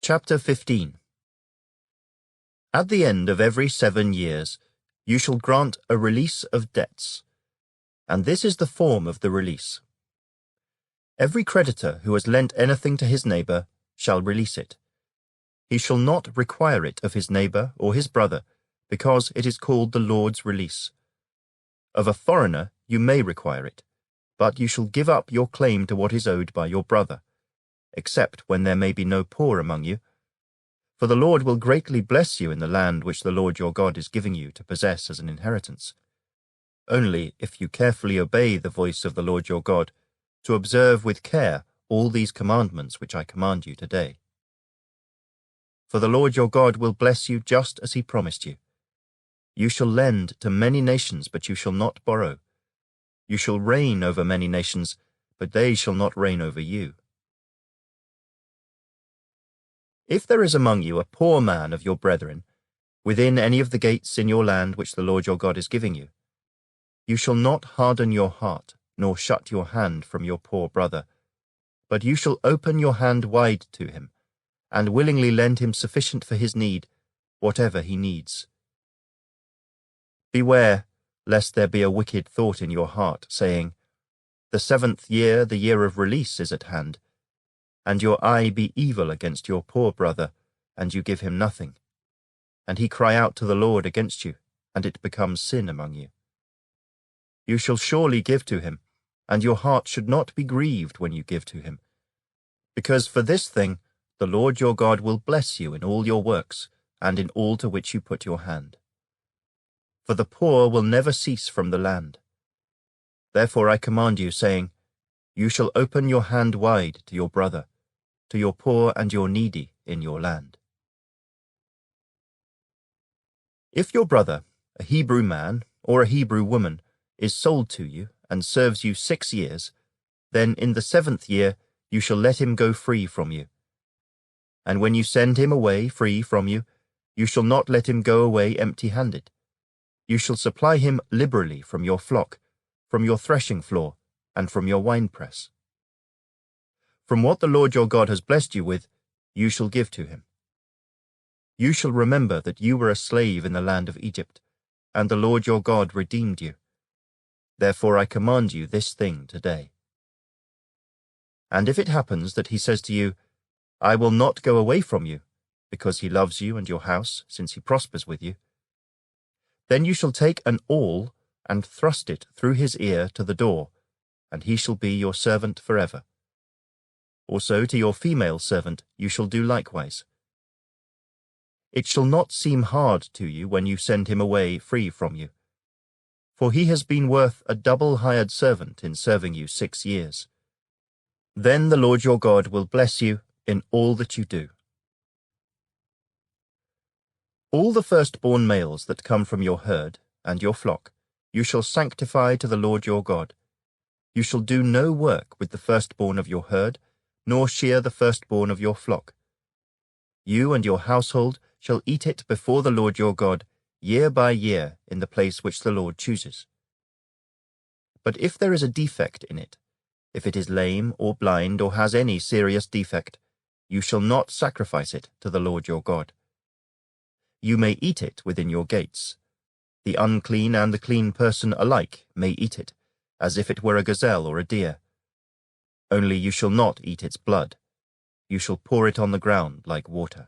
Chapter 15. At the end of every 7 years, you shall grant a release of debts. And this is the form of the release. Every creditor who has lent anything to his neighbor shall release it. He shall not require it of his neighbor or his brother, because it is called the Lord's release. Of a foreigner you may require it, but you shall give up your claim to what is owed by your brother, except when there may be no poor among you. For the Lord will greatly bless you in the land which the Lord your God is giving you to possess as an inheritance. Only if you carefully obey the voice of the Lord your God, to observe with care all these commandments which I command you today. For the Lord your God will bless you just as he promised you. You shall lend to many nations, but you shall not borrow. You shall reign over many nations, but they shall not reign over you. If there is among you a poor man of your brethren, within any of the gates in your land which the Lord your God is giving you, you shall not harden your heart, nor shut your hand from your poor brother, but you shall open your hand wide to him, and willingly lend him sufficient for his need, whatever he needs. Beware, lest there be a wicked thought in your heart, saying, The 7th year, the year of release, is at hand, and your eye be evil against your poor brother, and you give him nothing, and he cry out to the Lord against you, and it becomes sin among you. You shall surely give to him, and your heart should not be grieved when you give to him, because for this thing the Lord your God will bless you in all your works, and in all to which you put your hand. For the poor will never cease from the land. Therefore I command you, saying, You shall open your hand wide to your brother, to your poor and your needy in your land. If your brother, a Hebrew man or a Hebrew woman, is sold to you and serves you 6 years, then in the 7th year you shall let him go free from you. And when you send him away free from you, you shall not let him go away empty-handed. You shall supply him liberally from your flock, from your threshing floor, and from your winepress. From what the Lord your God has blessed you with, you shall give to him. You shall remember that you were a slave in the land of Egypt, and the Lord your God redeemed you. Therefore I command you this thing today. And if it happens that he says to you, I will not go away from you, because he loves you and your house, since he prospers with you, then you shall take an awl and thrust it through his ear to the door, and he shall be your servant forever. Also to your female servant you shall do likewise. It shall not seem hard to you when you send him away free from you, for he has been worth a double hired servant in serving you 6 years. Then the Lord your God will bless you in all that you do. All the firstborn males that come from your herd and your flock you shall sanctify to the Lord your God. You shall do no work with the firstborn of your herd, nor shear the firstborn of your flock. You and your household shall eat it before the Lord your God, year by year, in the place which the Lord chooses. But if there is a defect in it, if it is lame or blind or has any serious defect, you shall not sacrifice it to the Lord your God. You may eat it within your gates. The unclean and the clean person alike may eat it, as if it were a gazelle or a deer. Only you shall not eat its blood. You shall pour it on the ground like water.